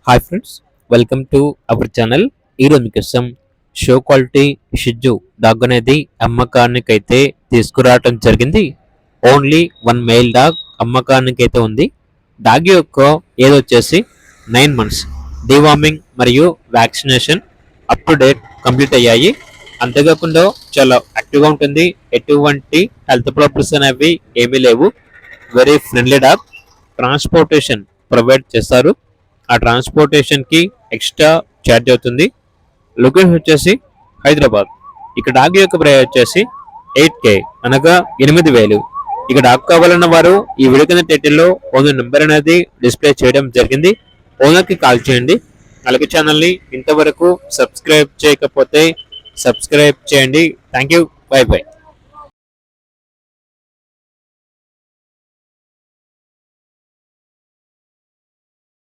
Hi friends, welcome to our channel. ఈరోజు మీకోసం show quality షిజ్జు dog అనేది అమ్మకానికైతే తీసుకురావటం జరిగింది. ఓన్లీ వన్ మెయిల్ డాగ్ అమ్మకానికైతే ఉంది. డాగ్ యొక్క ఏజ్ వచ్చేసి 9 మంత్స్. డివార్మింగ్ మరియు vaccination up to date complete అయ్యాయి. అంతేకాకుండా చాలా యాక్టివ్గా ఉంటుంది. ఎటువంటి హెల్త్ ప్రాబ్లమ్స్ అనేవి ఏమీ లేవు. Very friendly dog. Transportation provide చేస్తారు. ఆ ట్రాన్స్పోర్టేషన్ కి ఎక్స్ట్రా ఛార్జ్ అవుతుంది. లొకేషన్ వచ్చేసి హైదరాబాద్. ఇక డాగ్ యొక్క ప్రైస్ వచ్చేసి 8K అనగా 8,000. ఇక డాగ్ కావాలన్న వారు ఈ వీడియో కింద టైటిల్లో ఓనర్ నెంబర్ అనేది డిస్ప్లే చేయడం జరిగింది. ఓనర్ కి కాల్ చేయండి. అలాగే ఛానల్ని ఇంతవరకు సబ్స్క్రైబ్ చేయకపోతే సబ్స్క్రైబ్ చేయండి. Thank you. By by.